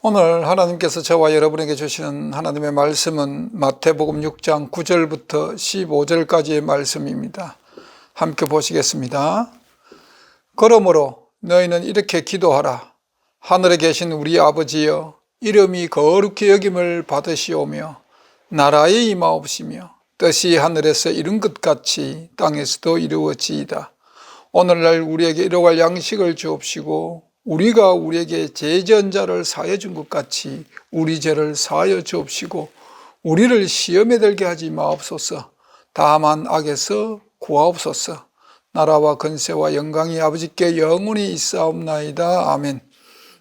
오늘 하나님께서 저와 여러분에게 주시는 하나님의 말씀은 마태복음 6장 9절부터 15절까지의 말씀입니다. 함께 보시겠습니다. 그러므로 너희는 이렇게 기도하라. 하늘에 계신 우리 아버지여, 이름이 거룩히 여김을 받으시오며 나라의 임하옵시며 뜻이 하늘에서 이룬 것 같이 땅에서도 이루어지이다. 오늘날 우리에게 일용할 양식을 주옵시고 우리가 우리에게 죄지은 자를 사하여 준 것 같이 우리 죄를 사하여 주옵시고 우리를 시험에 들게 하지 마옵소서. 다만 악에서 구하옵소서. 나라와 권세와 영광이 아버지께 영원히 있사옵나이다. 아멘.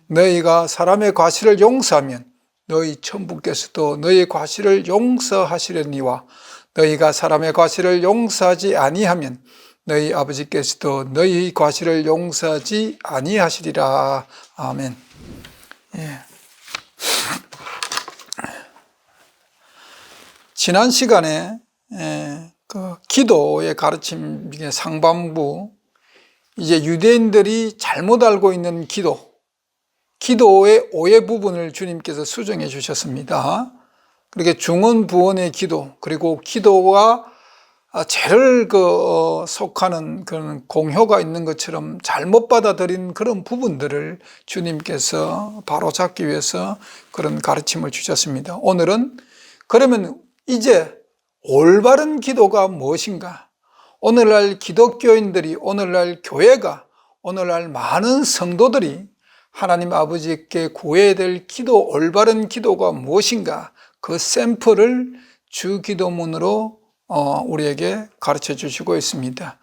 너희가 사람의 과실을 용서하면 너희 천부께서도 너희 과실을 용서하시려니와 너희가 사람의 과실을 용서하지 아니하면 너희 아버지께서도 너희 과실을 용서하지 아니하시리라. 아멘. 예. 지난 시간에 그 기도의 가르침 중에 상반부, 이제 유대인들이 잘못 알고 있는 기도의 오해 부분을 주님께서 수정해 주셨습니다. 그렇게 중언부언의 기도, 그리고 기도가 죄를 속하는 그런 공효가 있는 것처럼 잘못 받아들인 그런 부분들을 주님께서 바로잡기 위해서 그런 가르침을 주셨습니다. 오늘은 그러면 이제 올바른 기도가 무엇인가? 오늘날 기독교인들이, 오늘날 교회가, 오늘날 많은 성도들이 하나님 아버지께 구해야 될 기도, 올바른 기도가 무엇인가? 그 샘플을 주기도문으로 우리에게 가르쳐 주시고 있습니다.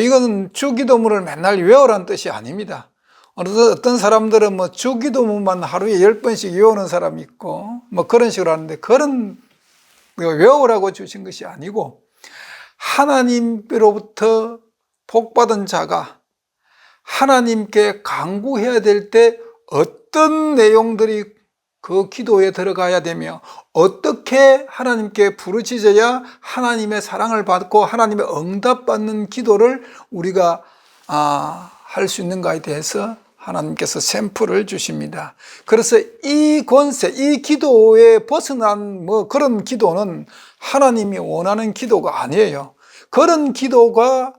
이건 주기도문을 맨날 외우라는 뜻이 아닙니다. 어떤 사람들은 주기도문만 하루에 10번씩 외우는 사람이 있고 그런 식으로 하는데, 그런 외우라고 주신 것이 아니고 하나님으로부터 복받은 자가 하나님께 간구해야 될 때 어떤 내용들이 그 기도에 들어가야 되며 어떻게 하나님께 부르짖어야 하나님의 사랑을 받고 하나님의 응답받는 기도를 우리가 할 수 있는가에 대해서 하나님께서 샘플을 주십니다. 그래서 이 권세, 이 기도에 벗어난 그런 기도는 하나님이 원하는 기도가 아니에요. 그런 기도가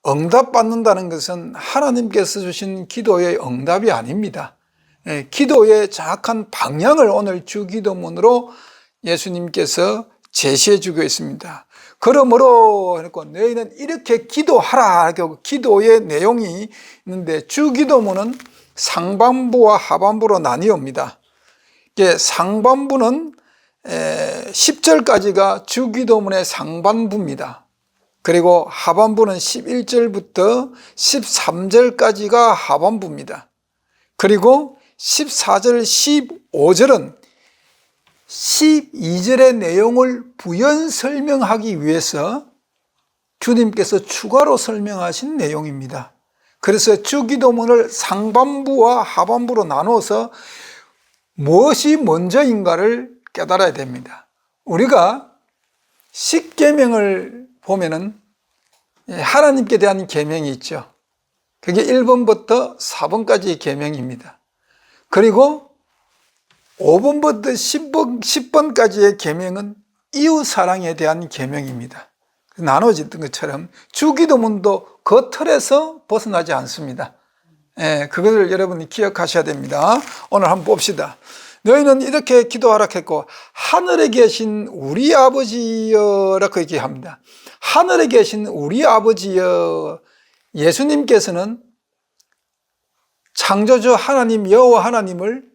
응답받는다는 것은 하나님께서 주신 기도의 응답이 아닙니다. 기도의 정확한 방향을 오늘 주기도문으로 예수님께서 제시해 주고 있습니다. 그러므로 너희는 이렇게 기도하라. 기도의 내용이 있는데 주기도문은 상반부와 하반부로 나뉘옵니다. 상반부는 10절까지가 주기도문의 상반부입니다. 그리고 하반부는 11절부터 13절까지가 하반부입니다. 그리고 14절, 15절은 12절의 내용을 부연 설명하기 위해서 주님께서 추가로 설명하신 내용입니다. 그래서 주기도문을 상반부와 하반부로 나눠서 무엇이 먼저인가를 깨달아야 됩니다. 우리가 10계명을 보면은 하나님께 대한 계명이 있죠. 그게 1번부터 4번까지의 계명입니다. 그리고 5번부터 10번까지의 계명은 이웃 사랑에 대한 계명입니다. 나눠졌던 것처럼 주기도문도 그 틀에서 벗어나지 않습니다. 그것을 여러분이 기억하셔야 됩니다. 오늘 한번 봅시다. 너희는 이렇게 기도하라 했고 하늘에 계신 우리 아버지여라고 얘기합니다. 하늘에 계신 우리 아버지여, 예수님께서는 창조주 하나님, 여호와 하나님을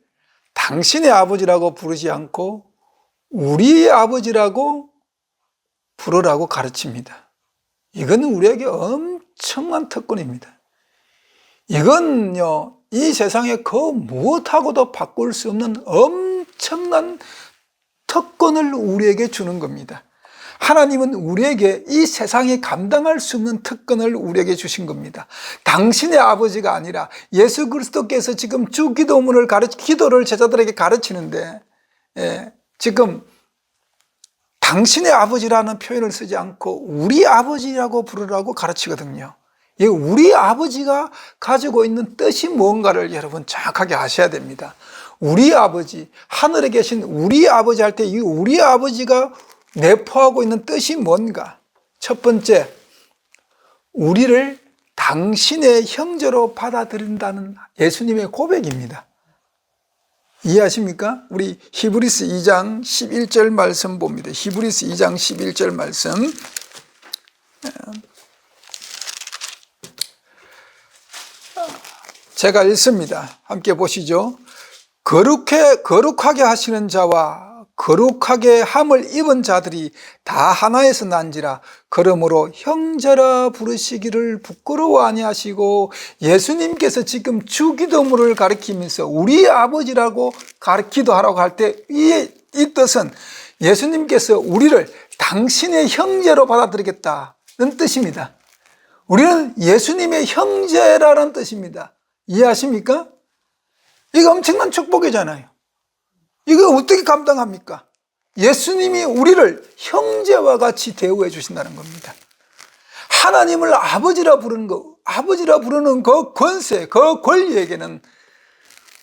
당신의 아버지라고 부르지 않고 우리의 아버지라고 부르라고 가르칩니다. 이건 우리에게 엄청난 특권입니다. 이건요, 이 세상에 그 무엇하고도 바꿀 수 없는 엄청난 특권을 우리에게 주는 겁니다. 하나님은 우리에게 이 세상이 감당할 수 없는 특권을 우리에게 주신 겁니다. 당신의 아버지가 아니라 예수 그리스도께서 지금 주기도문을 기도를 제자들에게 가르치는데, 지금 당신의 아버지라는 표현을 쓰지 않고 우리 아버지라고 부르라고 가르치거든요. 이 우리 아버지가 가지고 있는 뜻이 무언가를 여러분 정확하게 아셔야 됩니다. 우리 아버지, 하늘에 계신 우리 아버지 할 때 이 우리 아버지가 내포하고 있는 뜻이 뭔가? 첫 번째, 우리를 당신의 형제로 받아들인다는 예수님의 고백입니다. 이해하십니까? 우리 히브리서 2장 11절 말씀 봅니다. 히브리서 2장 11절 말씀. 제가 읽습니다. 함께 보시죠. 거룩하게 하시는 자와 거룩하게 함을 입은 자들이 다 하나에서 난지라. 그러므로 형제라 부르시기를 부끄러워 아니하시고, 예수님께서 지금 주기도문을 가리키면서 우리 아버지라고 기도하라고 할 때 이 뜻은 예수님께서 우리를 당신의 형제로 받아들이겠다는 뜻입니다. 우리는 예수님의 형제라는 뜻입니다. 이해하십니까? 이거 엄청난 축복이잖아요. 이거 어떻게 감당합니까? 예수님이 우리를 형제와 같이 대우해 주신다는 겁니다. 하나님을 아버지라 부르는 그 권세, 그 권리에게는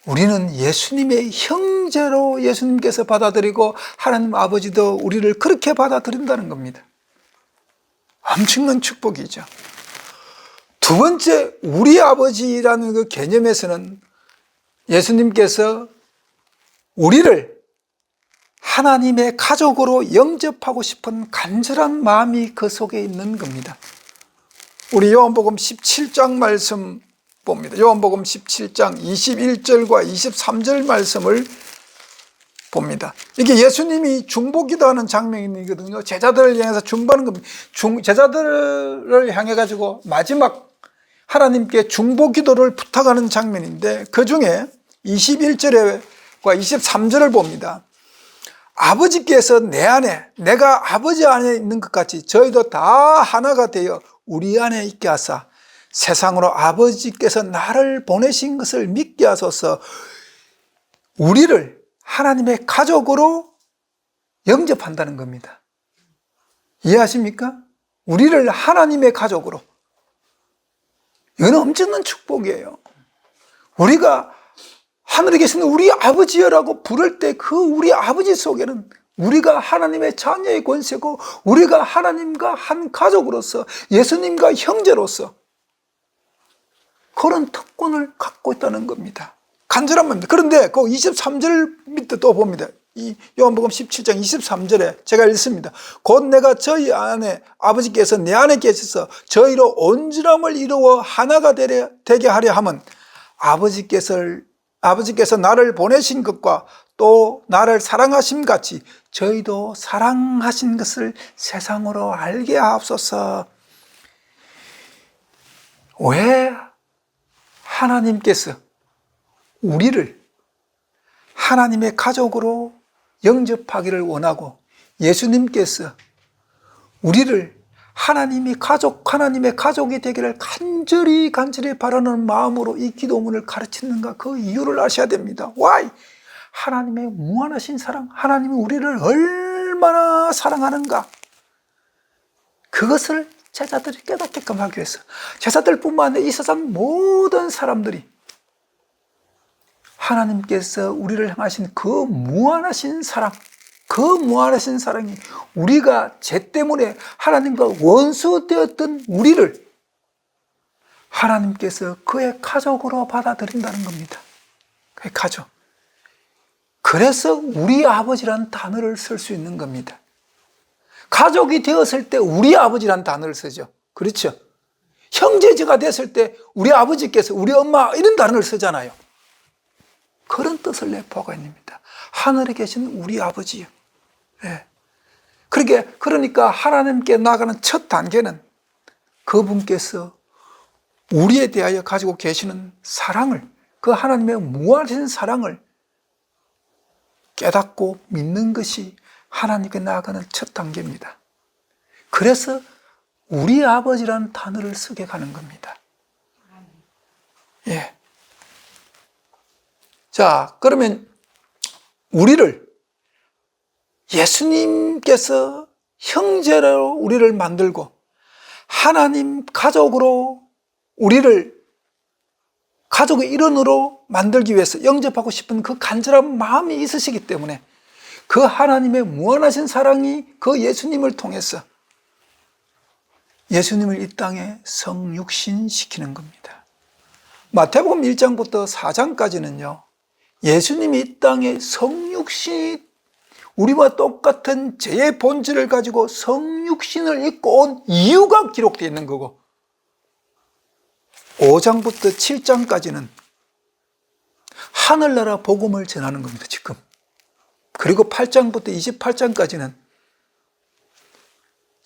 우리는 예수님의 형제로 예수님께서 받아들이고, 하나님 아버지도 우리를 그렇게 받아들인다는 겁니다. 엄청난 축복이죠. 두 번째, 우리 아버지라는 그 개념에서는 예수님께서 우리를 하나님의 가족으로 영접하고 싶은 간절한 마음이 그 속에 있는 겁니다. 우리 요한복음 17장 말씀 봅니다. 요한복음 17장 21절과 23절 말씀을 봅니다. 이게 예수님이 중보기도하는 장면이거든요. 제자들을 향해서 중보하는 겁니다. 제자들을 향해 가지고 마지막 하나님께 중보기도를 부탁하는 장면인데, 그 중에 21절과 23절을 봅니다. 아버지께서 내 안에, 내가 아버지 안에 있는 것 같이 저희도 다 하나가 되어 우리 안에 있게 하사 세상으로 아버지께서 나를 보내신 것을 믿게 하소서. 우리를 하나님의 가족으로 영접한다는 겁니다. 이해하십니까? 우리를 하나님의 가족으로. 이건 엄청난 축복이에요. 우리가 하늘에 계신 우리 아버지여라고 부를 때 그 우리 아버지 속에는 우리가 하나님의 자녀의 권세고, 우리가 하나님과 한 가족으로서, 예수님과 형제로서 그런 특권을 갖고 있다는 겁니다. 간절한 말입니다. 그런데 그 23절 밑에 또 봅니다. 이 요한복음 17장 23절에 제가 읽습니다. 곧 내가 저희 안에, 아버지께서 내 안에 계셔서 저희로 온전함을 이루어 하나가 되게 하려 함은 아버지께서 나를 보내신 것과 또 나를 사랑하심 같이 저희도 사랑하신 것을 세상으로 알게 하옵소서. 왜 하나님께서 우리를 하나님의 가족으로 영접하기를 원하고, 예수님께서 우리를 하나님의 가족이 되기를 간절히 바라는 마음으로 이 기도문을 가르치는가, 그 이유를 아셔야 됩니다. Why? 하나님의 무한하신 사랑, 하나님이 우리를 얼마나 사랑하는가, 그것을 제자들이 깨닫게끔 하기 위해서, 제자들뿐만 아니라 이 세상 모든 사람들이 하나님께서 우리를 향하신 그 무한하신 사랑이 우리가 죄 때문에 하나님과 원수되었던 우리를 하나님께서 그의 가족으로 받아들인다는 겁니다. 그의 가족. 그래서 우리 아버지라는 단어를 쓸 수 있는 겁니다. 가족이 되었을 때 우리 아버지라는 단어를 쓰죠. 그렇죠? 형제제가 됐을 때 우리 아버지께서, 우리 엄마, 이런 단어를 쓰잖아요. 그런 뜻을 내포하고 있습니다. 하늘에 계신 우리 아버지요. 네. 그러니까 하나님께 나가는 첫 단계는 그분께서 우리에 대하여 가지고 계시는 사랑을, 그 하나님의 무한하신 사랑을 깨닫고 믿는 것이 하나님께 나아가는 첫 단계입니다. 그래서 우리 아버지라는 단어를 쓰게 가는 겁니다. 예. 자, 그러면 우리를 예수님께서 형제로 우리를 만들고 하나님 가족으로 우리를 가족의 일원으로 만들기 위해서 영접하고 싶은 그 간절한 마음이 있으시기 때문에 그 하나님의 무한하신 사랑이 그 예수님을 통해서 예수님을 이 땅에 성육신시키는 겁니다. 마태복음 1장부터 4장까지는요, 예수님이 이 땅에 성육신, 우리와 똑같은 죄의 본질을 가지고 성육신을 입고 온 이유가 기록되어 있는 거고, 5장부터 7장까지는 하늘나라 복음을 전하는 겁니다, 지금. 그리고 8장부터 28장까지는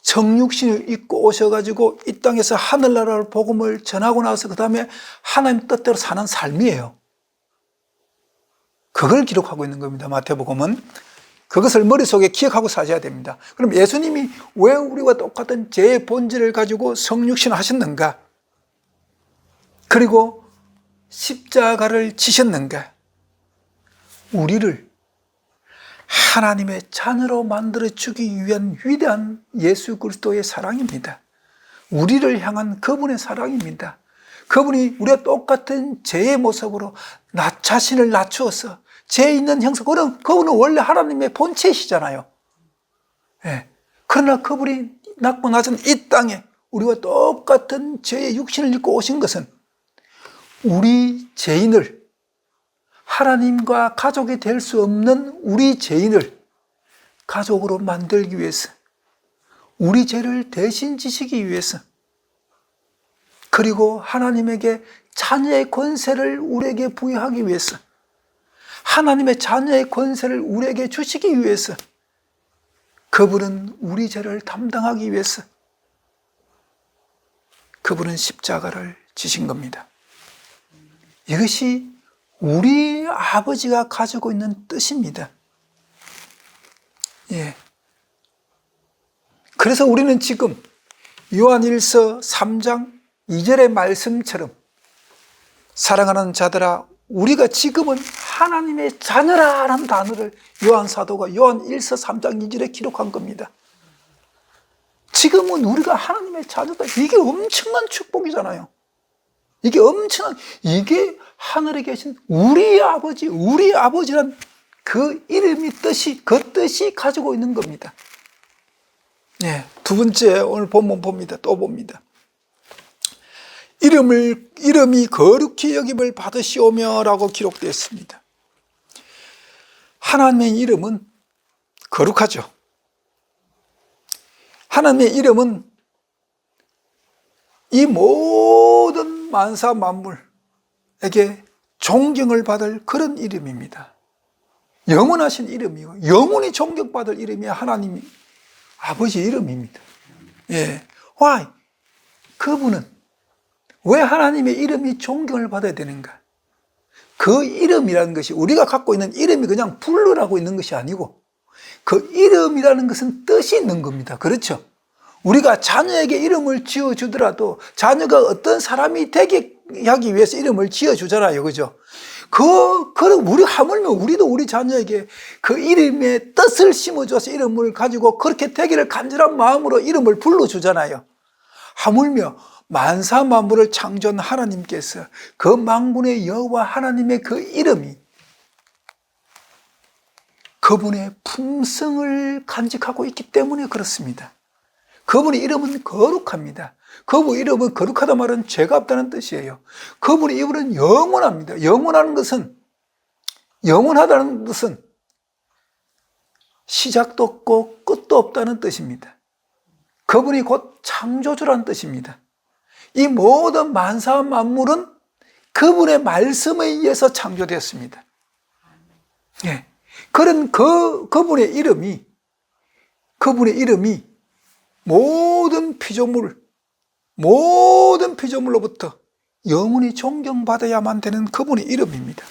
성육신을 입고 오셔가지고 이 땅에서 하늘나라의 복음을 전하고 나서 그 다음에 하나님 뜻대로 사는 삶이에요. 그걸 기록하고 있는 겁니다, 마태복음은. 그것을 머릿속에 기억하고 사셔야 됩니다. 그럼 예수님이 왜 우리와 똑같은 죄의 본질을 가지고 성육신을 하셨는가? 그리고 십자가를 지셨는가? 우리를 하나님의 자녀로 만들어주기 위한 위대한 예수 그리스도의 사랑입니다. 우리를 향한 그분의 사랑입니다. 그분이 우리와 똑같은 죄의 모습으로 나 자신을 낮추어서 죄 있는 형상, 그분은 원래 하나님의 본체이시잖아요. 예. 그러나 그분이 낮고 낮은 이 땅에 우리와 똑같은 죄의 육신을 입고 오신 것은 우리 죄인을, 하나님과 가족이 될 수 없는 우리 죄인을 가족으로 만들기 위해서, 우리 죄를 대신 지시기 위해서, 그리고 하나님에게 자녀의 권세를 우리에게 부여하기 위해서, 하나님의 자녀의 권세를 우리에게 주시기 위해서, 그분은 우리 죄를 담당하기 위해서 그분은 십자가를 지신 겁니다. 이것이 우리 아버지가 가지고 있는 뜻입니다. 예. 그래서 우리는 지금 요한일서 3장 2절의 말씀처럼, 사랑하는 자들아, 우리가 지금은 하나님의 자녀라는 단어를 요한 사도가 요한일서 3장 2절에 기록한 겁니다. 지금은 우리가 하나님의 자녀다. 이게 엄청난 축복이잖아요. 이게 하늘에 계신 우리 아버지란 그 이름이 그 뜻이 가지고 있는 겁니다. 네, 두 번째 오늘 본문 봅니다. 또 봅니다. 이름이 거룩히 여김을 받으시오며 라고 기록되어 있습니다. 하나님의 이름은 거룩하죠. 하나님의 이름은 이 모든 만사 만물에게 존경을 받을 그런 이름입니다. 영원하신 이름이고 영원히 존경받을 이름이 하나님 아버지 이름입니다. 예. Why? 그분은 왜 하나님의 이름이 존경을 받아야 되는가? 그 이름이라는 것이, 우리가 갖고 있는 이름이 그냥 부르라고 있는 것이 아니고 그 이름이라는 것은 뜻이 있는 겁니다. 그렇죠? 우리가 자녀에게 이름을 지어주더라도 자녀가 어떤 사람이 되게 하기 위해서 이름을 지어주잖아요. 그죠? 우리 하물며 우리도 우리 자녀에게 그 이름의 뜻을 심어줘서 이름을 가지고 그렇게 되기를 간절한 마음으로 이름을 불러주잖아요. 하물며 만사 만물을 창조한 하나님께서 그 만군의 여호와 하나님의 그 이름이 그분의 품성을 간직하고 있기 때문에 그렇습니다. 그분의 이름은 거룩합니다. 그분의 이름은 거룩하다 말은 죄가 없다는 뜻이에요. 그분의 이름은 영원합니다. 영원하다는 뜻은 시작도 없고 끝도 없다는 뜻입니다. 그분이 곧 창조주라는 뜻입니다. 이 모든 만사 만물은 그분의 말씀에 의해서 창조되었습니다. 예. 그런 그분의 이름이 모든 피조물로부터 영원히 존경받아야만 되는 그분의 이름입니다.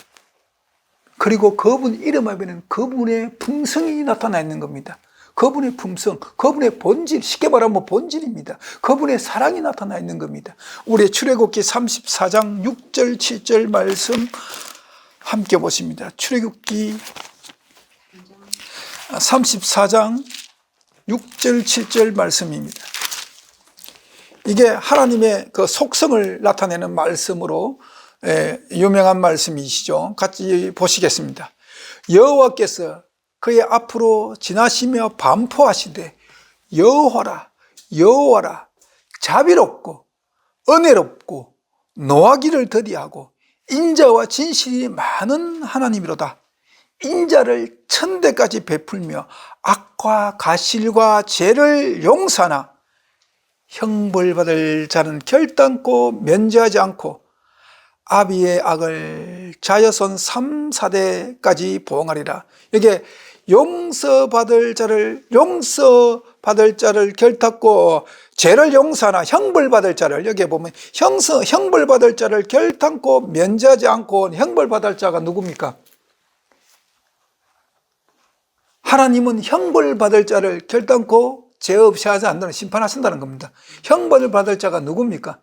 그리고 그분 이름 앞에는 그분의 품성이 나타나 있는 겁니다. 그분의 품성, 그분의 본질, 쉽게 말하면 본질입니다. 그분의 사랑이 나타나 있는 겁니다. 우리 출애굽기 34장 6절 7절 말씀 함께 보십니다. 출애굽기 34장 6절 7절 말씀입니다. 이게 하나님의 그 속성을 나타내는 말씀으로 유명한 말씀이시죠. 같이 보시겠습니다. 여호와께서 그의 앞으로 지나시며 반포하시되 여호와라 여호와라 자비롭고 은혜롭고 노하기를 더디하고 인자와 진실이 많은 하나님이로다. 인자를 천대까지 베풀며 악과 가실과 죄를 용서하나 형벌받을 자는 결단코 면제하지 않고 아비의 악을 자여손 3, 4대까지 보응하리라. 이게 용서받을 자를 결탄코 죄를 용서하나 형벌받을 자를, 여기에 보면 형벌받을 자를 결탄코 면제하지 않고, 형벌받을 자가 누굽니까? 하나님은 형벌받을 자를 결단코 죄 없이 하지 않는, 심판하신다는 겁니다. 형벌을 받을 자가 누굽니까?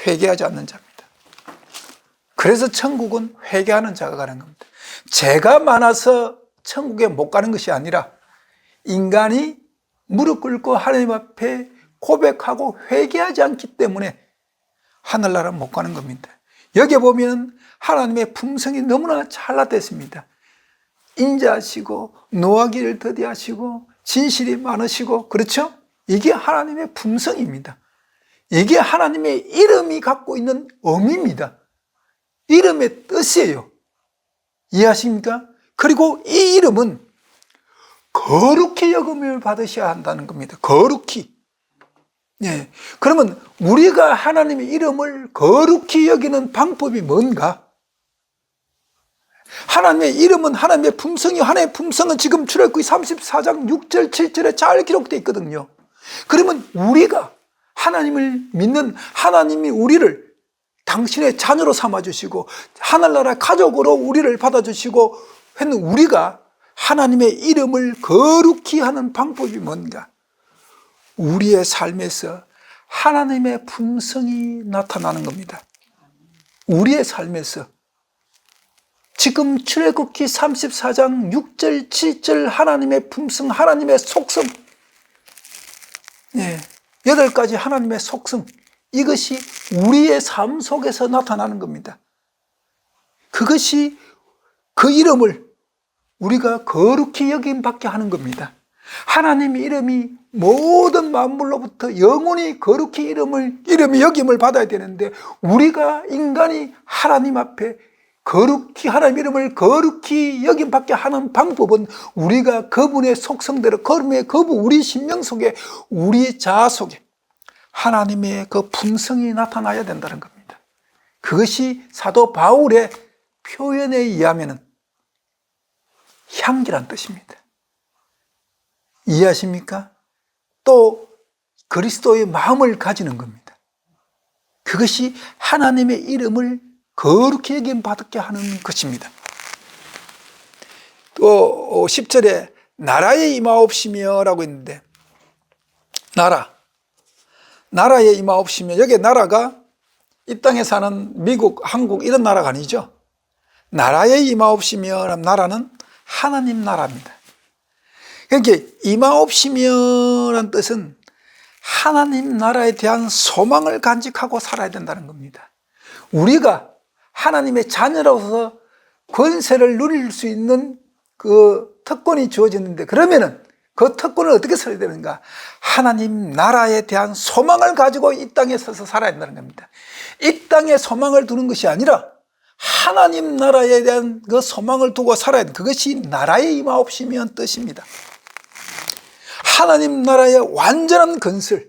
회개하지 않는 자입니다. 그래서 천국은 회개하는 자가 가는 겁니다. 죄가 많아서 천국에 못 가는 것이 아니라 인간이 무릎 꿇고 하나님 앞에 고백하고 회개하지 않기 때문에 하늘나라 못 가는 겁니다. 여기에 보면 하나님의 품성이 너무나 잘나됐습니다. 인자하시고 노하기를 더디하시고 진실이 많으시고, 그렇죠? 이게 하나님의 품성입니다. 이게 하나님의 이름이 갖고 있는 의미입니다. 이름의 뜻이에요. 이해하십니까? 그리고 이 이름은 거룩히 여김을 받으셔야 한다는 겁니다. 거룩히. 예. 그러면 우리가 하나님의 이름을 거룩히 여기는 방법이 뭔가? 하나님의 이름은 하나님의 품성이, 하나님의 품성은 지금 출애굽기 34장 6절 7절에 잘 기록되어 있거든요. 그러면 우리가 하나님을 믿는 하나님이 우리를 당신의 자녀로 삼아주시고 하늘나라 가족으로 우리를 받아주시고 했는 우리가 하나님의 이름을 거룩히 하는 방법이 뭔가? 우리의 삶에서 하나님의 품성이 나타나는 겁니다. 우리의 삶에서 지금 출애굽기 34장 6절 7절 하나님의 품성, 하나님의 속성, 8가지 하나님의 속성, 이것이 우리의 삶 속에서 나타나는 겁니다. 그것이 그 이름을 우리가 거룩히 여김받게 하는 겁니다. 하나님의 이름이 모든 만물로부터 영원히 거룩히 이름이 여김을 받아야 되는데, 우리가 인간이 하나님 앞에 거룩히 하나님 이름을 거룩히 여김받게 하는 방법은 우리가 그분의 속성대로, 그분의 우리 심령 속에, 우리 자아 속에 하나님의 그 품성이 나타나야 된다는 겁니다. 그것이 사도 바울의 표현에 의하면 향기란 뜻입니다. 이해하십니까? 또 그리스도의 마음을 가지는 겁니다. 그것이 하나님의 이름을 거룩히 여김받게 하는 것입니다. 또 10절에 나라에 임하옵시며 라고 했는데, 나라에 임하옵시며, 여기 나라가 이 땅에 사는 미국, 한국 이런 나라가 아니죠. 나라에 임하옵시며, 나라는 하나님 나라입니다. 그러니까 임하옵시며라는 뜻은 하나님 나라에 대한 소망을 간직하고 살아야 된다는 겁니다. 우리가 하나님의 자녀로서 권세를 누릴 수 있는 그 특권이 주어졌는데, 그러면은 그 특권을 어떻게 써야 되는가? 하나님 나라에 대한 소망을 가지고 이 땅에 서서 살아야 된다는 겁니다. 이 땅에 소망을 두는 것이 아니라 하나님 나라에 대한 그 소망을 두고 살아야 돼. 그것이 나라에 임하옵시면 뜻입니다. 하나님 나라의 완전한 건설.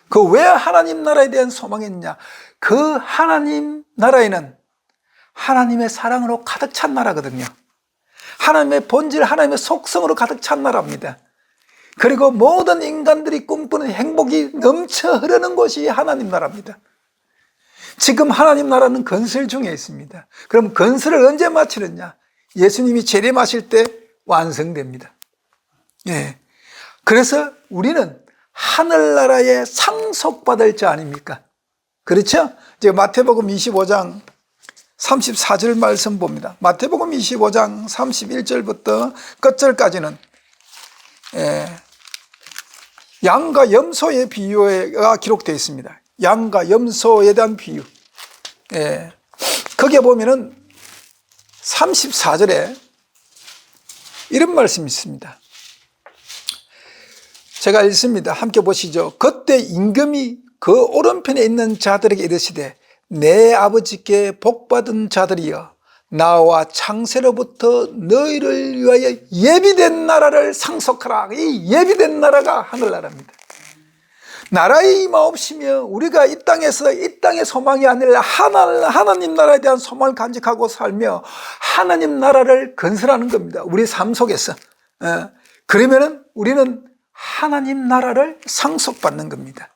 그 왜 하나님 나라에 대한 소망이 있냐? 그 하나님 나라에는 하나님의 사랑으로 가득 찬 나라거든요. 하나님의 본질, 하나님의 속성으로 가득 찬 나라입니다. 그리고 모든 인간들이 꿈꾸는 행복이 넘쳐 흐르는 곳이 하나님 나라입니다. 지금 하나님 나라는 건설 중에 있습니다. 그럼 건설을 언제 마치느냐? 예수님이 재림하실 때 완성됩니다. 그래서 우리는 하늘나라에 상속받을 자 아닙니까? 그렇죠? 이제 마태복음 25장 34절 말씀 봅니다. 마태복음 25장 31절부터 끝절까지는 양과 염소의 비유가 기록되어 있습니다. 양과 염소에 대한 비유. 예. 거기에 보면은 34절에 이런 말씀이 있습니다. 제가 읽습니다. 함께 보시죠. 그때 임금이 그 오른편에 있는 자들에게 이르시되 내 아버지께 복받은 자들이여 나와 창세로부터 너희를 위하여 예비된 나라를 상속하라. 이 예비된 나라가 하늘나라입니다. 나라의 임하옵시며 우리가 이 땅에서 이 땅의 소망이 아니라 하나님 나라에 대한 소망을 간직하고 살며 하나님 나라를 건설하는 겁니다. 우리 삶 속에서. 그러면은 우리는 하나님 나라를 상속받는 겁니다.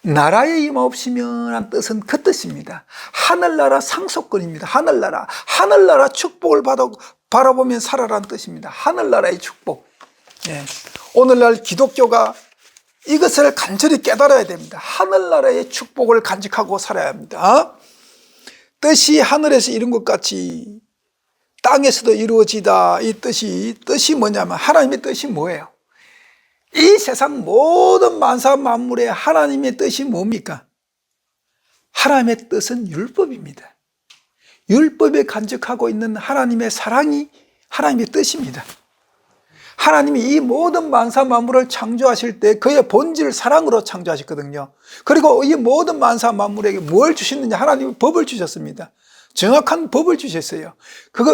나라에 임하옵시며라는 뜻은 그 뜻입니다. 하늘나라 상속권입니다. 하늘나라 축복을 바라보면 살아라는 뜻입니다. 하늘나라의 축복. 예. 오늘날 기독교가 이것을 간절히 깨달아야 됩니다. 하늘나라의 축복을 간직하고 살아야 합니다. 뜻이 하늘에서 이룬 것 같이 땅에서도 이루어지다. 이 뜻이 뭐냐면 하나님의 뜻이 뭐예요? 이 세상 모든 만사 만물의 하나님의 뜻이 뭡니까? 하나님의 뜻은 율법입니다. 율법에 간직하고 있는 하나님의 사랑이 하나님의 뜻입니다. 하나님이 이 모든 만사 만물을 창조하실 때 그의 본질 사랑으로 창조하셨거든요. 그리고 이 모든 만사 만물에게 뭘 주셨느냐? 하나님이 법을 주셨습니다. 정확한 법을 주셨어요.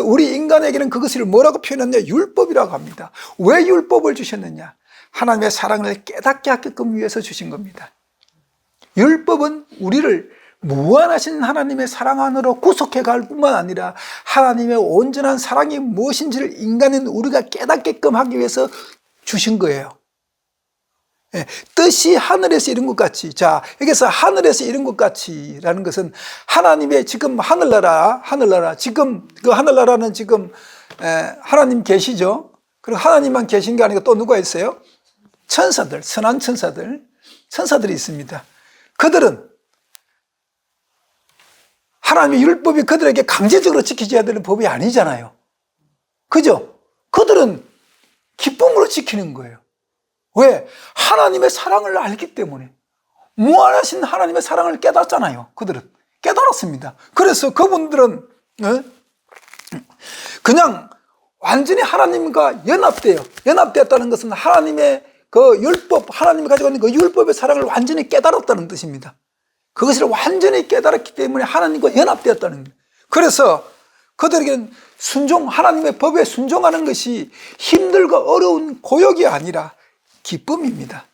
우리 인간에게는 그것을 뭐라고 표현했냐? 율법이라고 합니다. 왜 율법을 주셨느냐? 하나님의 사랑을 깨닫게 하게끔 위해서 주신 겁니다. 율법은 우리를 무한하신 하나님의 사랑 안으로 구속해 갈 뿐만 아니라 하나님의 온전한 사랑이 무엇인지를 인간인 우리가 깨닫게끔 하기 위해서 주신 거예요. 예, 뜻이 하늘에서 이룬 것 같이. 자, 여기서 하늘에서 이룬 것 같이라는 것은 하나님의 지금 하늘나라 지금 그 하늘나라는 지금 하나님 계시죠. 그리고 하나님만 계신 게 아니고 또 누가 있어요? 천사들, 선한 천사들이 있습니다. 그들은 하나님의 율법이 그들에게 강제적으로 지켜져야 되는 법이 아니잖아요. 그죠? 그들은 기쁨으로 지키는 거예요. 왜? 하나님의 사랑을 알기 때문에. 무한하신 하나님의 사랑을 깨닫잖아요. 그들은 깨달았습니다. 그래서 그분들은 그냥 완전히 하나님과 연합돼요. 연합되었다는 것은 하나님의 그 율법, 하나님이 가지고 있는 그 율법의 사랑을 완전히 깨달았다는 뜻입니다. 그것을 완전히 깨달았기 때문에 하나님과 연합되었다는 거예요. 그래서 그들에게는 하나님의 법에 순종하는 것이 힘들고 어려운 고역이 아니라 기쁨입니다.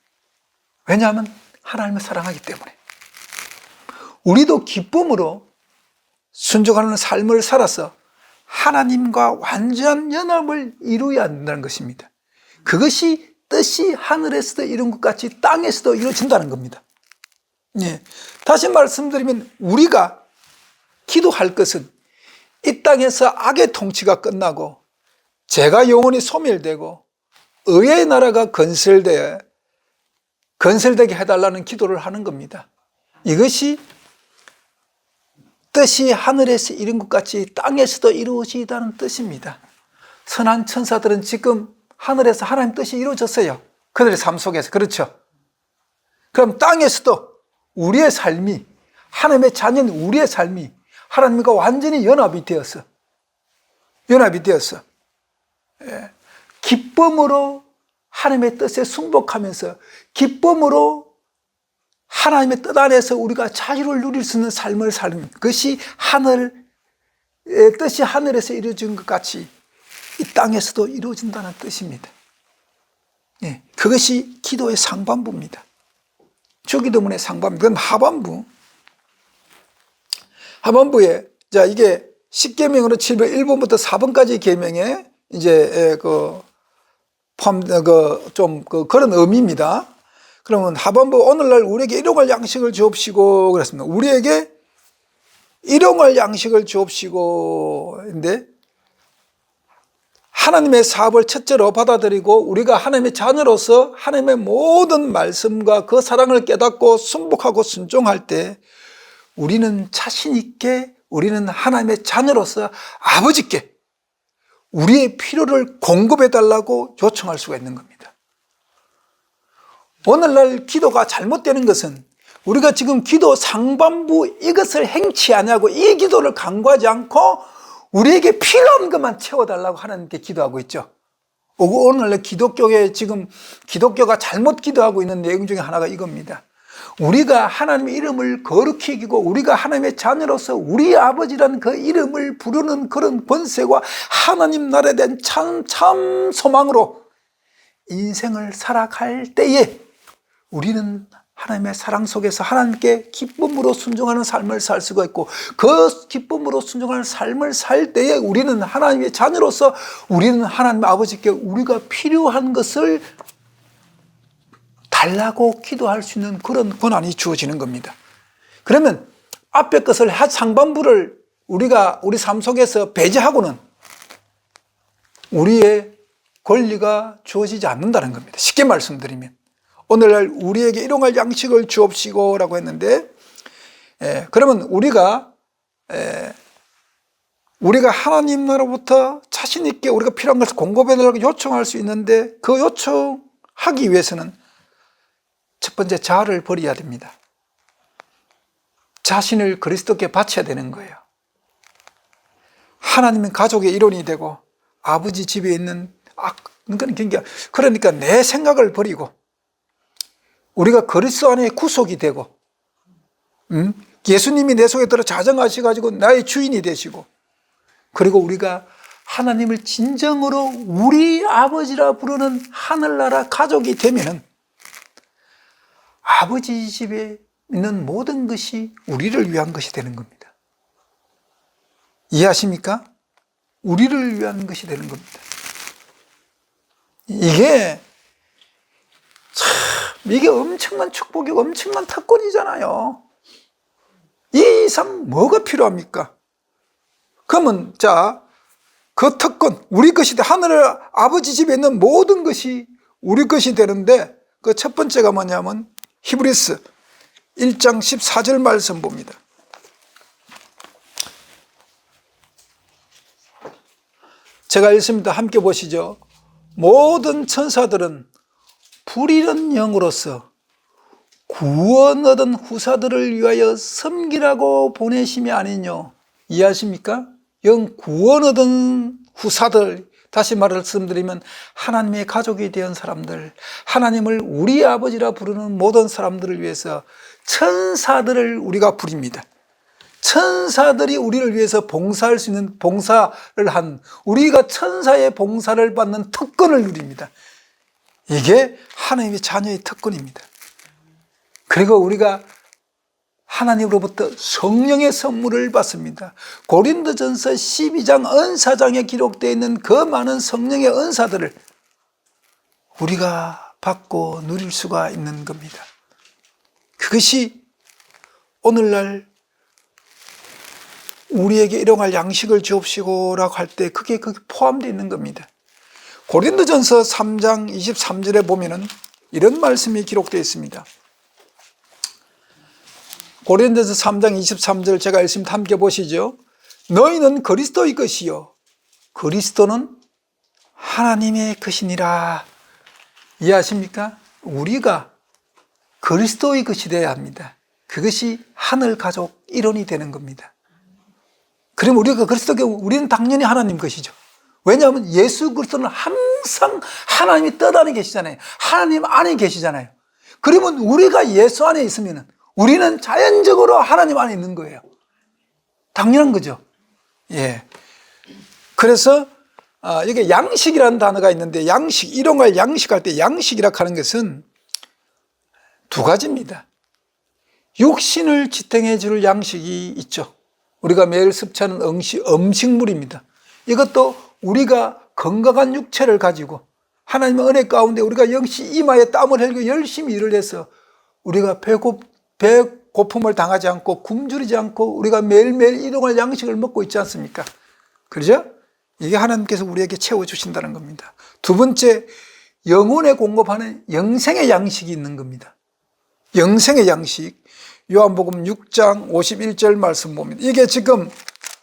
왜냐하면 하나님을 사랑하기 때문에. 우리도 기쁨으로 순종하는 삶을 살아서 하나님과 완전한 연합을 이루어야 한다는 것입니다. 그것이 뜻이 하늘에서도 이룬 것 같이 땅에서도 이루어진다는 겁니다. 예. 다시 말씀드리면 우리가 기도할 것은 이 땅에서 악의 통치가 끝나고 죄가 영원히 소멸되고 의의 나라가 건설되게 해달라는 기도를 하는 겁니다. 이것이 뜻이 하늘에서 이룬 것 같이 땅에서도 이루어지다는 뜻입니다. 선한 천사들은 지금 하늘에서 하나님 뜻이 이루어졌어요. 그들의 삶 속에서. 그렇죠? 그럼 땅에서도 우리의 삶이, 하나님의 자녀인 우리의 삶이 하나님과 완전히 연합이 되었어. 예. 기쁨으로 하나님의 뜻에 순복하면서 기쁨으로 하나님의 뜻 안에서 우리가 자유를 누릴 수 있는 삶을 사는 것이 뜻이 하늘에서 이루어진 것 같이 이 땅에서도 이루어진다는 뜻입니다. 예. 그것이 기도의 상반부입니다. 주기도문의 상반부, 그건 하반부에, 자, 이게 10계명으로 7번 1번부터 4번까지 계명에 이제 그런 의미입니다. 그러면 하반부 오늘날 우리에게 일용할 양식을 주옵시고 그랬습니다. 우리에게 일용할 양식을 주옵시고 인데 하나님의 사업을 첫째로 받아들이고 우리가 하나님의 자녀로서 하나님의 모든 말씀과 그 사랑을 깨닫고 순복하고 순종할 때 우리는 자신 있게 우리는 하나님의 자녀로서 아버지께 우리의 필요를 공급해 달라고 요청할 수가 있는 겁니다. 오늘날 기도가 잘못되는 것은 우리가 지금 기도 상반부 이것을 행치 아니하고 이 기도를 간구하지 않고 우리에게 필요한 것만 채워달라고 하나님께 기도하고 있죠. 오늘날 지금 기독교가 잘못 기도하고 있는 내용 중에 하나가 이겁니다. 우리가 하나님의 이름을 거룩히 여기고 우리가 하나님의 자녀로서 우리 아버지라는 그 이름을 부르는 그런 권세와 하나님 나라에 대한 참 소망으로 인생을 살아갈 때에 우리는 하나님의 사랑 속에서 하나님께 기쁨으로 순종하는 삶을 살 수가 있고, 그 기쁨으로 순종하는 삶을 살 때에 우리는 하나님의 자녀로서 우리는 하나님 아버지께 우리가 필요한 것을 달라고 기도할 수 있는 그런 권한이 주어지는 겁니다. 그러면 앞에 것을 상반부를 우리가 우리 삶 속에서 배제하고는 우리의 권리가 주어지지 않는다는 겁니다. 쉽게 말씀드리면 오늘날 우리에게 일용할 양식을 주옵시고 라고 했는데, 그러면 우리가 하나님 나라로부터 자신 있게 우리가 필요한 것을 공급해달라고 요청할 수 있는데, 그 요청하기 위해서는 첫 번째 자아를 버려야 됩니다. 자신을 그리스도께 바쳐야 되는 거예요. 하나님은 가족의 일원이 되고 아버지 집에 있는 그러니까 내 생각을 버리고 우리가 그리스도 안에 구속이 되고, 예수님이 내 속에 들어 자정하셔가지고 나의 주인이 되시고, 그리고 우리가 하나님을 진정으로 우리 아버지라 부르는 하늘나라 가족이 되면은 아버지 집에 있는 모든 것이 우리를 위한 것이 되는 겁니다. 이해하십니까? 우리를 위한 것이 되는 겁니다. 이게 엄청난 축복이고 엄청난 특권이잖아요. 이 이상 뭐가 필요합니까? 그러면 그 특권, 우리 것이 하늘 아버지 집에 있는 모든 것이 우리 것이 되는데, 그 첫 번째가 뭐냐면 히브리서 1장 14절 말씀 봅니다. 제가 읽습니다. 함께 보시죠. 모든 천사들은 불이른 영으로서 구원 얻은 후사들을 위하여 섬기라고 보내심이 아니뇨. 이해하십니까? 영 구원 얻은 후사들, 다시 말씀드리면 하나님의 가족이 된 사람들, 하나님을 우리 아버지라 부르는 모든 사람들을 위해서 천사들을 우리가 부립니다. 천사들이 우리를 위해서 봉사할 수 있는 봉사를 한, 우리가 천사의 봉사를 받는 특권을 누립니다. 이게 하나님의 자녀의 특권입니다. 그리고 우리가 하나님으로부터 성령의 선물을 받습니다. 고린도전서 12장 은사장에 기록되어 있는 그 많은 성령의 은사들을 우리가 받고 누릴 수가 있는 겁니다. 그것이 오늘날 우리에게 일용할 양식을 주옵시고 라고 할 때 그게 포함되어 있는 겁니다. 고린도전서 3장 23절에 보면은 이런 말씀이 기록되어 있습니다. 고린도전서 3장 23절 제가 읽습니다. 함께 보시죠. 너희는 그리스도의 것이요 그리스도는 하나님의 것이니라. 이해하십니까? 우리가 그리스도의 것이 되어야 합니다. 그것이 하늘 가족 일원이 되는 겁니다. 그럼 우리가 그리스도께, 우리는 당연히 하나님 것이죠. 왜냐하면 예수 그리스도는 항상 하나님이 뜻 안에 계시잖아요. 하나님 안에 계시잖아요. 그러면 우리가 예수 안에 있으면 우리는 자연적으로 하나님 안에 있는 거예요. 당연한 거죠. 예. 그래서 이게 양식이라는 단어가 있는데, 양식, 일용할 양식할 때 양식이라고 하는 것은 두 가지입니다. 육신을 지탱해 줄 양식이 있죠. 우리가 매일 섭취하는 음식물입니다. 이것도 우리가 건강한 육체를 가지고 하나님의 은혜 가운데 우리가 역시 이마에 땀을 흘리고 열심히 일을 해서 우리가 배고픔을 당하지 않고 굶주리지 않고 우리가 매일매일 일용할 양식을 먹고 있지 않습니까? 그렇죠? 이게 하나님께서 우리에게 채워주신다는 겁니다. 두 번째, 영혼에 공급하는 영생의 양식이 있는 겁니다. 영생의 양식. 요한복음 6장 51절 말씀 봅니다. 이게 지금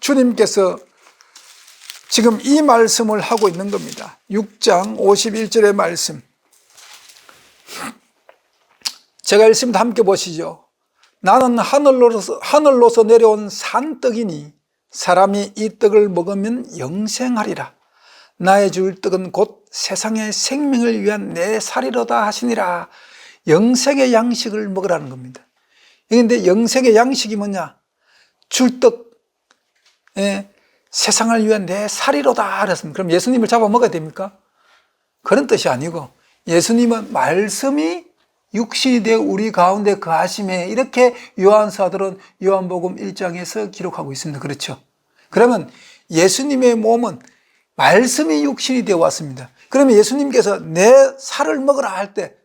주님께서 지금 이 말씀을 하고 있는 겁니다. 6장 51절의 말씀. 제가 읽습니다. 함께 보시죠. 나는 하늘로서 내려온 산떡이니 사람이 이 떡을 먹으면 영생하리라. 나의 줄 떡은 곧 세상의 생명을 위한 내 살이로다 하시니라. 영생의 양식을 먹으라는 겁니다. 그런데 영생의 양식이 뭐냐? 줄떡, 세상을 위한 내 살이로다 그랬습니다. 그럼 예수님을 잡아 먹어야 됩니까? 그런 뜻이 아니고 예수님은 말씀이 육신이 되어 우리 가운데 거하심에, 이렇게 요한 사도는 요한복음 1장에서 기록하고 있습니다. 그렇죠? 그러면 예수님의 몸은 말씀이 육신이 되어 왔습니다. 그러면 예수님께서 내 살을 먹으라 할 때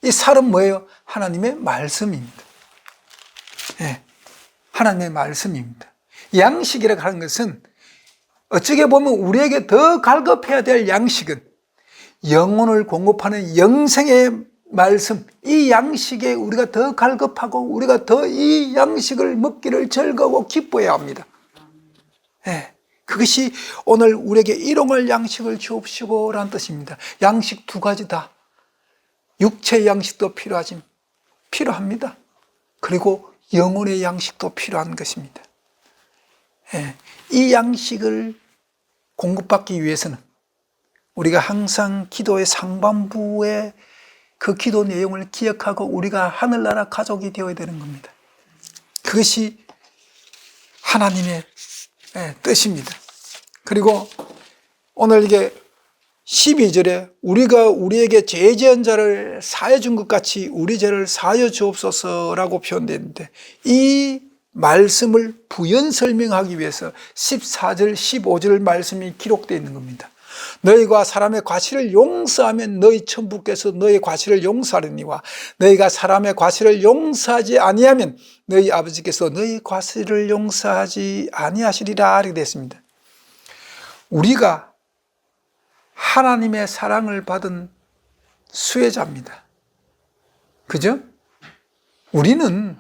이 살은 뭐예요? 하나님의 말씀입니다. 하나님의 말씀입니다. 양식이라고 하는 것은 어찌게 보면 우리에게 더 갈급해야 될 양식은 영혼을 공급하는 영생의 말씀, 이 양식에 우리가 더 갈급하고 우리가 더 이 양식을 먹기를 즐거워 기뻐해야 합니다. 그것이 오늘 우리에게 일용할 양식을 주옵시고 라는 뜻입니다. 양식 두 가지다. 육체의 양식도 필요합니다. 그리고 영혼의 양식도 필요한 것입니다. 이 양식을 공급받기 위해서는 우리가 항상 기도의 상반부에 그 기도 내용을 기억하고 우리가 하늘나라 가족이 되어야 되는 겁니다. 그것이 하나님의 뜻입니다. 그리고 오늘 이게 12절에 우리가 우리에게 죄 지은 자를 사하여 준 것 같이 우리 죄를 사하여 주옵소서라고 표현되어 있는데, 이 말씀을 부연 설명하기 위해서 14절, 15절 말씀이 기록되어 있는 겁니다. 너희가 사람의 과실을 용서하면 너희 천부께서 너희 과실을 용서하려니와 너희가 사람의 과실을 용서하지 아니하면 너희 아버지께서 너희 과실을 용서하지 아니하시리라 이렇게 됐습니다. 우리가 하나님의 사랑을 받은 수혜자입니다. 그죠? 우리는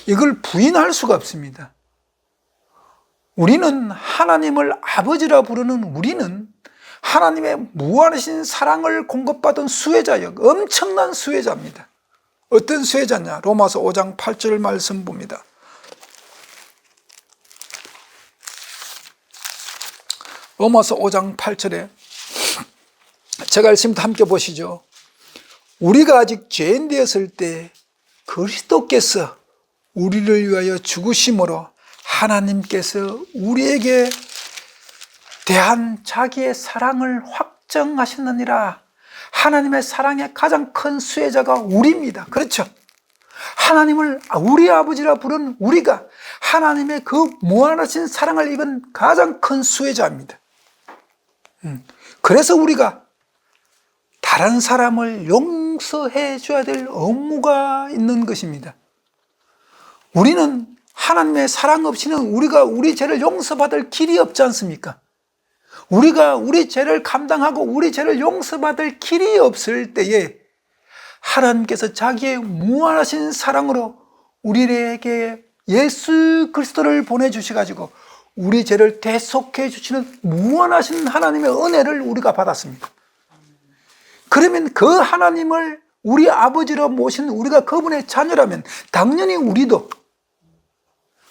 이걸 부인할 수가 없습니다. 우리는 하나님을 아버지라 부르는 우리는 하나님의 무한하신 사랑을 공급받은 수혜자요, 엄청난 수혜자입니다. 어떤 수혜자냐? 로마서 5장 8절 말씀 봅니다. 로마서 5장 8절에 제가 읽습니다. 함께 보시죠. 우리가 아직 죄인 되었을 때 그리스도께서 우리를 위하여 죽으심으로 하나님께서 우리에게 대한 자기의 사랑을 확정하셨느니라. 하나님의 사랑의 가장 큰 수혜자가 우리입니다. 그렇죠? 하나님을 우리 아버지라 부른 우리가 하나님의 그 무한하신 사랑을 입은 가장 큰 수혜자입니다. 그래서 우리가 다른 사람을 용서해 줘야 될 의무가 있는 것입니다. 우리는 하나님의 사랑 없이는 우리가 우리 죄를 용서받을 길이 없지 않습니까? 우리가 우리 죄를 감당하고 우리 죄를 용서받을 길이 없을 때에 하나님께서 자기의 무한하신 사랑으로 우리에게 예수 그리스도를 보내주셔가지고 우리 죄를 대속해 주시는 무한하신 하나님의 은혜를 우리가 받았습니다. 그러면 그 하나님을 우리 아버지로 모신 우리가 그분의 자녀라면 당연히 우리도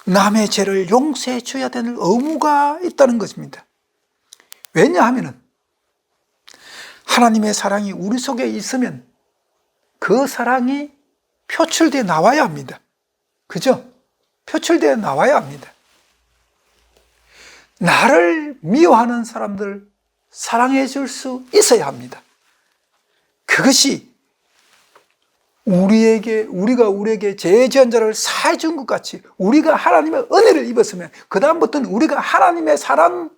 남의 죄를 용서해 줘야 되는 의무가 있다는 것입니다. 왜냐하면 하나님의 사랑이 우리 속에 있으면 그 사랑이 표출되어 나와야 합니다. 그죠? 표출되어 나와야 합니다. 나를 미워하는 사람들 사랑해 줄 수 있어야 합니다. 그것이 우리가 우리에게 죄 지은 자를 사해 준 것 같이 우리가 하나님의 은혜를 입었으면 그다음부터는 우리가 하나님의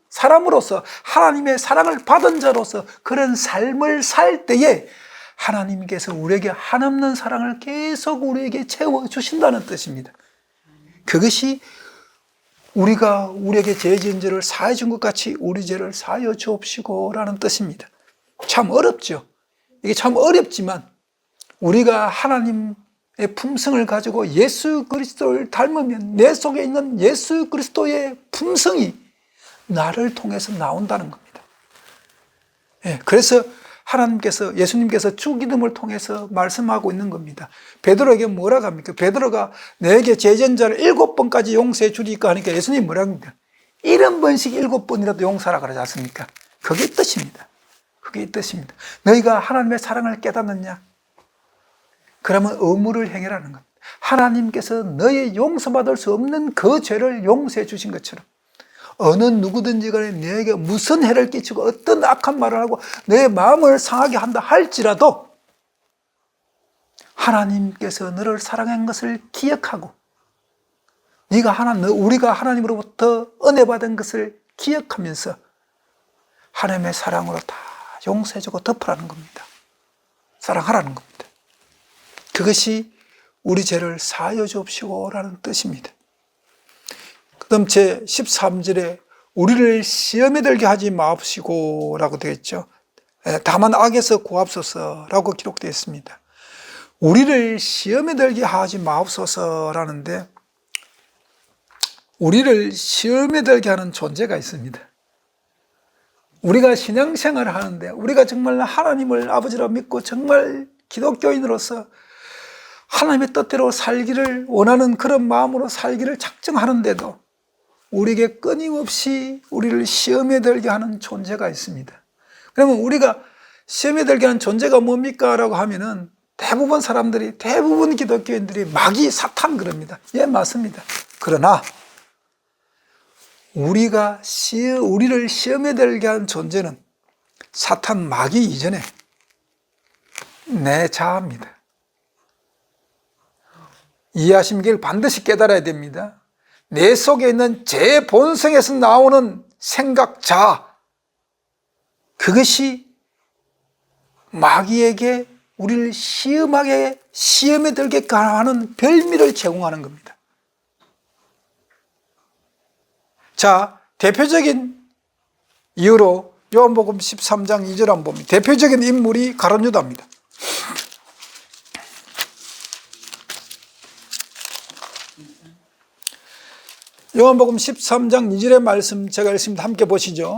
사람으로서 하나님의 사랑을 받은 자로서 그런 삶을 살 때에 하나님께서 우리에게 한없는 사랑을 계속 우리에게 채워주신다는 뜻입니다. 그것이 우리가 우리에게 죄 지은 죄를 사해 준 것 같이 우리 죄를 사하여 주옵시고 라는 뜻입니다. 참 어렵죠. 이게 참 어렵지만 우리가 하나님의 품성을 가지고 예수 그리스도를 닮으면 내 속에 있는 예수 그리스도의 품성이 나를 통해서 나온다는 겁니다. 그래서 하나님께서, 예수님께서 주기름을 통해서 말씀하고 있는 겁니다. 베드로에게 뭐라고 합니까? 베드로가 내게 제전자를 7번까지 용서해 주리까 하니까 예수님이 뭐라고 합니까? 70번씩 7번이라도 용서하라 그러지 않습니까? 그게 뜻입니다. 그게 뜻입니다. 너희가 하나님의 사랑을 깨닫느냐? 그러면 의무를 행해라는 겁니다. 하나님께서 너의 용서받을 수 없는 그 죄를 용서해 주신 것처럼 어느 누구든지 간에 너에게 무슨 해를 끼치고 어떤 악한 말을 하고 내 마음을 상하게 한다 할지라도 하나님께서 너를 사랑한 것을 기억하고 우리가 하나님으로부터 은혜 받은 것을 기억하면서 하나님의 사랑으로 다 용서해주고 덮으라는 겁니다. 사랑하라는 겁니다. 그것이 우리 죄를 사하여 주옵시고라는 뜻입니다. 그 다음 제 13절에 우리를 시험에 들게 하지 마옵시고 라고 되어 있죠. 다만 악에서 구하옵소서라고 기록되어 있습니다. 우리를 시험에 들게 하지 마옵소서라는데 우리를 시험에 들게 하는 존재가 있습니다. 우리가 신앙생활을 하는데 우리가 정말 하나님을 아버지로 믿고 정말 기독교인으로서 하나님의 뜻대로 살기를 원하는 그런 마음으로 살기를 작정하는데도 우리에게 끊임없이 우리를 시험에 들게 하는 존재가 있습니다. 그러면 우리가 시험에 들게 하는 존재가 뭡니까? 라고 하면은 대부분 기독교인들이 마귀, 사탄 그럽니다. 예, 맞습니다. 그러나 우리를 시험에 들게 하는 존재는 사탄, 마귀 이전에 내 자아입니다. 이해하시길 반드시 깨달아야 됩니다. 내 속에 있는 제 본성에서 나오는 생각, 자아, 그것이 마귀에게 우리를 시험에 들게끔 하는 별미를 제공하는 겁니다. 자, 대표적인 이유로 요한복음 13장 2절 한번 봅니다. 대표적인 인물이 가룟 유다입니다. 요한복음 13장 2절의 말씀 제가 읽습니다. 함께 보시죠.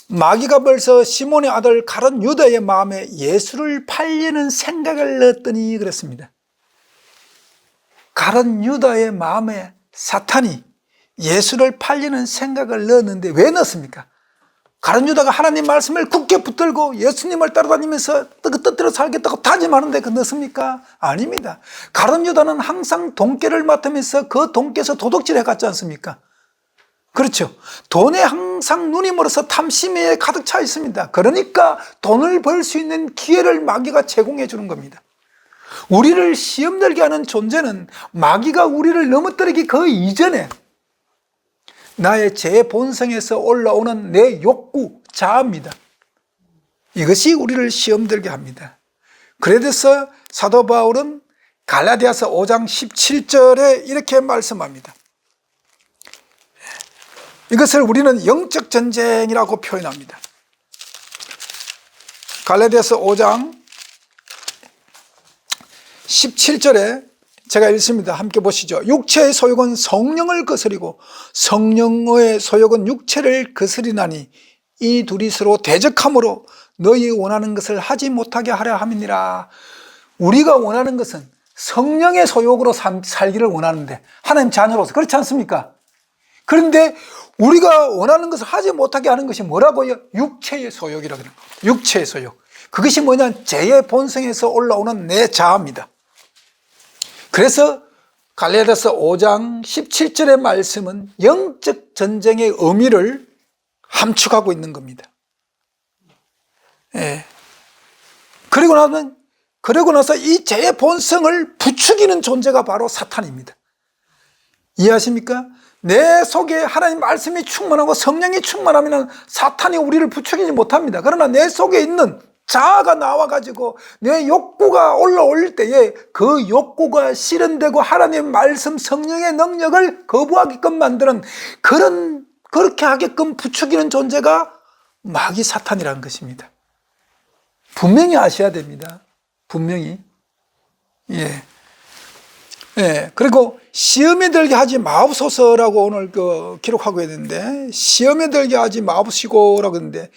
마귀가 벌써 시몬의 아들 가룟 유다의 마음에 예수를 팔려는 생각을 넣었더니 그랬습니다. 가룟 유다의 마음에 사탄이 예수를 팔려는 생각을 넣었는데 왜 넣었습니까? 가룟 유다가 하나님 말씀을 굳게 붙들고 예수님을 따라다니면서 그 뜻대로 살겠다고 다짐하는데 그 넣습니까? 아닙니다. 가룟 유다는 항상 돈깨를 맡으면서 그 돈깨에서 도둑질 해갔지 않습니까? 그렇죠. 돈에 항상 눈이 멀어서 탐심에 가득 차 있습니다. 그러니까 돈을 벌 수 있는 기회를 마귀가 제공해 주는 겁니다. 우리를 시험 들게 하는 존재는 마귀가 우리를 넘어뜨리기 그 이전에 나의 제 본성에서 올라오는 내 욕구, 자아입니다. 이것이 우리를 시험 들게 합니다. 그래서 사도 바울은 갈라디아서 5장 17절에 이렇게 말씀합니다. 이것을 우리는 영적 전쟁이라고 표현합니다. 갈라디아서 5장 17절에 제가 읽습니다. 함께 보시죠. 육체의 소욕은 성령을 거스리고 성령의 소욕은 육체를 거스리나니 이 둘이 서로 대적함으로 너희 원하는 것을 하지 못하게 하려 함이니라. 우리가 원하는 것은 성령의 소욕으로 살기를 원하는데 하나님 자녀로서 그렇지 않습니까? 그런데 우리가 원하는 것을 하지 못하게 하는 것이 뭐라고요? 육체의 소욕이라고 하는 겁니다. 육체의 소욕. 그것이 뭐냐? 죄의 본성에서 올라오는 내 자아입니다. 그래서 갈라디아서 5장 17절의 말씀은 영적 전쟁의 의미를 함축하고 있는 겁니다. 예. 그리고 나서 이 죄의 본성을 부추기는 존재가 바로 사탄입니다. 이해하십니까? 내 속에 하나님 말씀이 충만하고 성령이 충만하면 사탄이 우리를 부추기지 못합니다. 그러나 내 속에 있는 자아가 나와가지고 내 욕구가 올라올 때에 그 욕구가 실현되고 하나님의 말씀 성령의 능력을 거부하게끔 만드는 그렇게 하게끔 부추기는 존재가 마귀 사탄이라는 것입니다. 분명히 아셔야 됩니다. 분명히. 예. 그리고 시험에 들게 하지 마옵소서라고 오늘 기록하고 있는데 시험에 들게 하지 마옵시고라고 했는데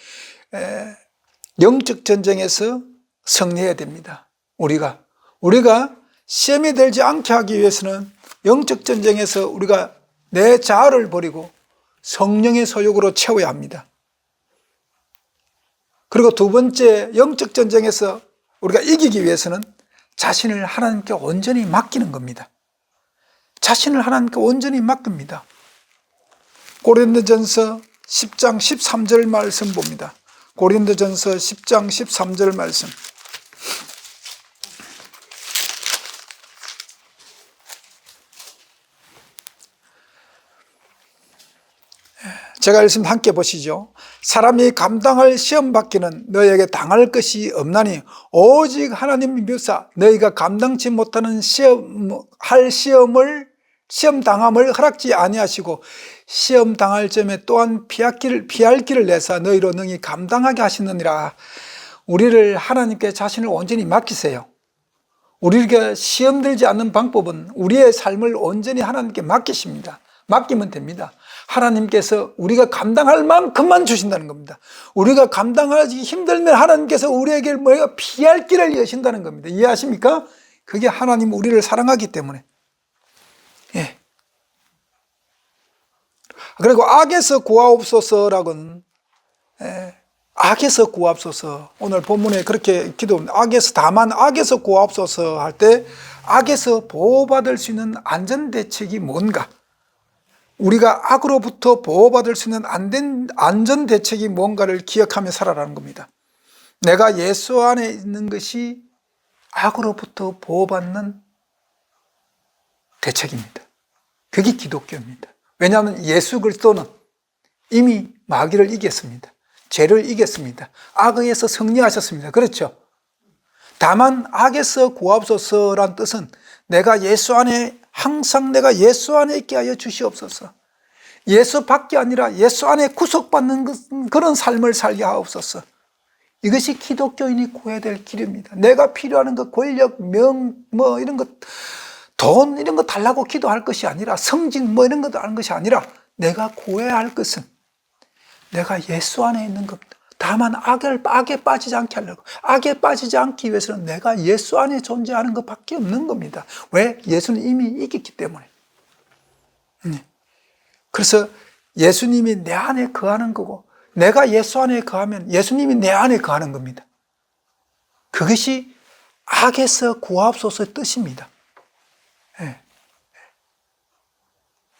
영적 전쟁에서 승리해야 됩니다. 우리가 시험이 들지 않게 하기 위해서는 영적 전쟁에서 우리가 내 자아를 버리고 성령의 소욕으로 채워야 합니다. 그리고 두 번째, 영적 전쟁에서 우리가 이기기 위해서는 자신을 하나님께 온전히 맡기는 겁니다. 자신을 하나님께 온전히 맡깁니다. 고린도전서 10장 13절 말씀 봅니다. 고린도전서 10장 13절 말씀. 제가 읽으면 함께 보시죠. 사람이 감당할 시험 받기는 너에게 당할 것이 없나니 오직 하나님이 묘사 너희가 감당치 못하는 시험 당함을 허락지 아니하시고 시험 당할 점에 또한 피할 길을 내사 너희로 능히 감당하게 하시느니라. 우리를 하나님께 자신을 온전히 맡기세요. 우리가 시험 들지 않는 방법은 우리의 삶을 온전히 하나님께 맡기십니다. 맡기면 됩니다. 하나님께서 우리가 감당할 만큼만 주신다는 겁니다. 우리가 감당하기 힘들면 하나님께서 우리에게 피할 길을 여신다는 겁니다. 이해하십니까? 그게 하나님 우리를 사랑하기 때문에. 예. 그리고 악에서 구하옵소서라고는, 악에서 구하옵소서. 오늘 본문에 그렇게 기도합니다. 다만 악에서 구하옵소서 할 때 악에서 보호받을 수 있는 안전대책이 뭔가? 우리가 악으로부터 보호받을 수 있는 안전대책이 뭔가를 기억하며 살아라는 겁니다. 내가 예수 안에 있는 것이 악으로부터 보호받는 대책입니다. 그게 기독교입니다. 왜냐하면 예수 그리스도는 이미 마귀를 이겼습니다. 죄를 이겼습니다. 악에서 승리하셨습니다. 그렇죠? 다만 악에서 구하옵소서란 뜻은 항상 내가 예수 안에 있게 하여 주시옵소서. 예수 밖이 아니라 예수 안에 구속받는 그런 삶을 살게 하옵소서. 이것이 기독교인이 구해야 될 길입니다. 내가 필요한 것, 권력, 이런 것, 돈 이런 거 달라고 기도할 것이 아니라, 성진 이런 것도 하는 것이 아니라, 내가 구해야 할 것은 내가 예수 안에 있는 겁니다. 다만 악에 빠지지 않게 하려고, 악에 빠지지 않기 위해서는 내가 예수 안에 존재하는 것밖에 없는 겁니다. 왜? 예수는 이미 이겼기 때문에. 그래서 예수님이 내 안에 거하는 거고, 내가 예수 안에 거하면 예수님이 내 안에 거하는 겁니다. 그것이 악에서 구하옵소서의 뜻입니다.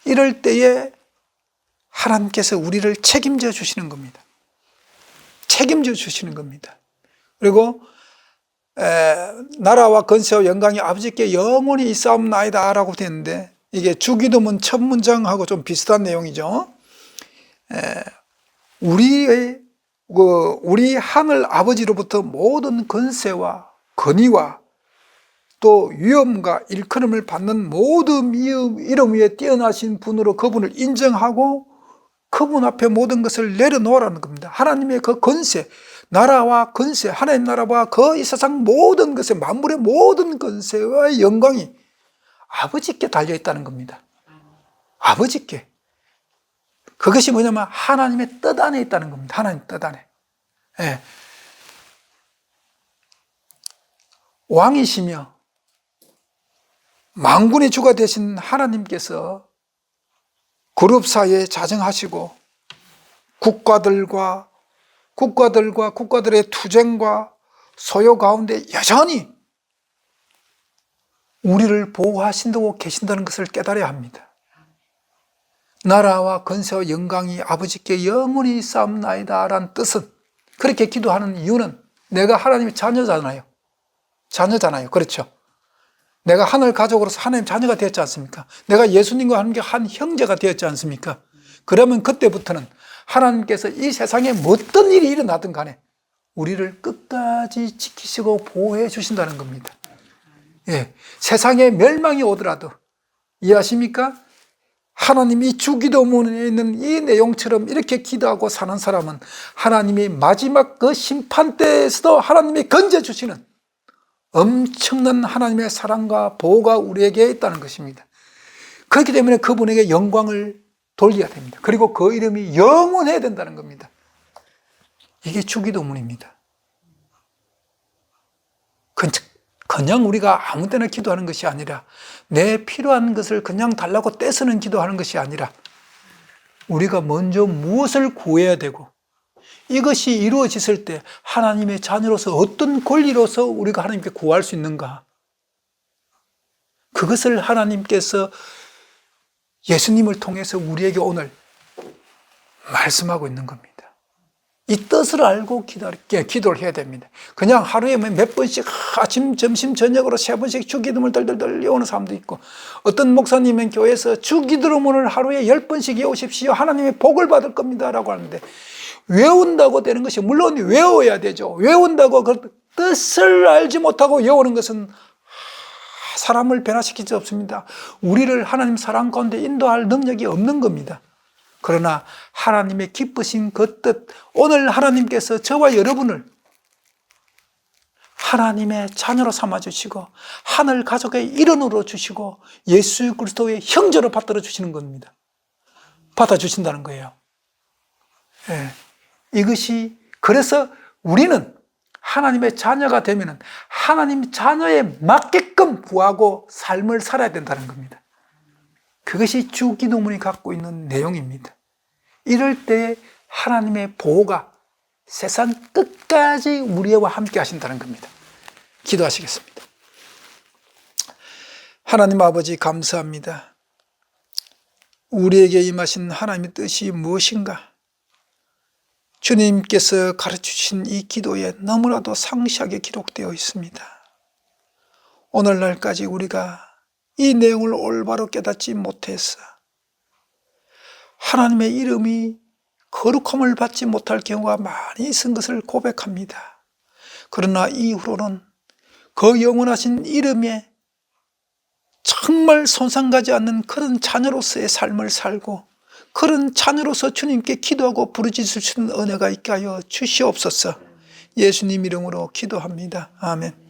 이럴 때에 하나님께서 우리를 책임져 주시는 겁니다. 책임져 주시는 겁니다. 그리고 나라와 건세와 영광이 아버지께 영원히 있사옵나이다 라고 되는데, 이게 주기도문 첫 문장하고 좀 비슷한 내용이죠. 우리 하늘 아버지로부터 모든 건세와 권위와 또 위엄과 일컬음을 받는 모든 이름 위에 뛰어나신 분으로 그분을 인정하고 그분 앞에 모든 것을 내려놓으라는 겁니다. 하나님의 그 권세, 나라와 권세, 하나님 나라와 이 세상 모든 것에, 만물의 모든 권세와 영광이 아버지께 달려있다는 겁니다. 아버지께. 그것이 뭐냐면 하나님의 뜻 안에 있다는 겁니다. 하나님 뜻 안에. 왕이시며 만군의 주가 되신 하나님께서 그룹 사이에 자정하시고 국가들과 국가들의 투쟁과 소요 가운데 여전히 우리를 보호하신다고 계신다는 것을 깨달아야 합니다. 나라와 건세와 영광이 아버지께 영원히 있사옵나이다 라는 뜻은, 그렇게 기도하는 이유는 내가 하나님의 자녀잖아요. 그렇죠? 내가 하늘 가족으로서 하나님 자녀가 되었지 않습니까? 내가 예수님과 함께 한 형제가 되었지 않습니까? 그러면 그때부터는 하나님께서 이 세상에 어떤 일이 일어나든 간에 우리를 끝까지 지키시고 보호해 주신다는 겁니다. 세상에 멸망이 오더라도, 이해하십니까? 하나님이 주기도문에 있는 이 내용처럼 이렇게 기도하고 사는 사람은 하나님이 마지막 그 심판 때에서도 하나님이 건져주시는 엄청난 하나님의 사랑과 보호가 우리에게 있다는 것입니다. 그렇기 때문에 그분에게 영광을 돌려야 됩니다. 그리고 그 이름이 영원해야 된다는 겁니다. 이게 주기도문입니다. 그냥 우리가 아무 때나 기도하는 것이 아니라 내 필요한 것을 그냥 달라고 떼서는 기도하는 것이 아니라 우리가 먼저 무엇을 구해야 되고 이것이 이루어졌을 때 하나님의 자녀로서 어떤 권리로서 우리가 하나님께 구할 수 있는가, 그것을 하나님께서 예수님을 통해서 우리에게 오늘 말씀하고 있는 겁니다. 이 뜻을 알고 기도를 해야 됩니다. 그냥 하루에 몇 번씩 아침, 점심, 저녁으로 3번씩 주기도문을 덜덜덜 외우는 사람도 있고, 어떤 목사님은 교회에서 주기도문을 하루에 10번씩 외우십시오. 하나님의 복을 받을 겁니다 라고 하는데, 외운다고 되는 것이 물론 외워야 되죠. 외운다고 그 뜻을 알지 못하고 외우는 것은 사람을 변화시킬 수 없습니다. 우리를 하나님 사랑 가운데 인도할 능력이 없는 겁니다. 그러나 하나님의 기쁘신 그 뜻, 오늘 하나님께서 저와 여러분을 하나님의 자녀로 삼아주시고 하늘 가족의 일원으로 주시고 예수 그리스도의 형제로 받들어 주시는 겁니다. 받아주신다는 거예요. 예. 이것이, 그래서 우리는 하나님의 자녀가 되면 하나님 자녀에 맞게끔 구하고 삶을 살아야 된다는 겁니다. 그것이 주기도문이 갖고 있는 내용입니다. 이럴 때 하나님의 보호가 세상 끝까지 우리와 함께 하신다는 겁니다. 기도하시겠습니다. 하나님 아버지, 감사합니다. 우리에게 임하신 하나님의 뜻이 무엇인가? 주님께서 가르쳐주신 이 기도에 너무나도 상세하게 기록되어 있습니다. 오늘날까지 우리가 이 내용을 올바로 깨닫지 못해서 하나님의 이름이 거룩함을 받지 못할 경우가 많이 있은 것을 고백합니다. 그러나 이후로는 그 영원하신 이름에 정말 손상가지 않는 그런 자녀로서의 삶을 살고 그런 자녀로서 주님께 기도하고 부르짖을 수 있는 은혜가 있게 하여 주시옵소서. 예수님 이름으로 기도합니다. 아멘.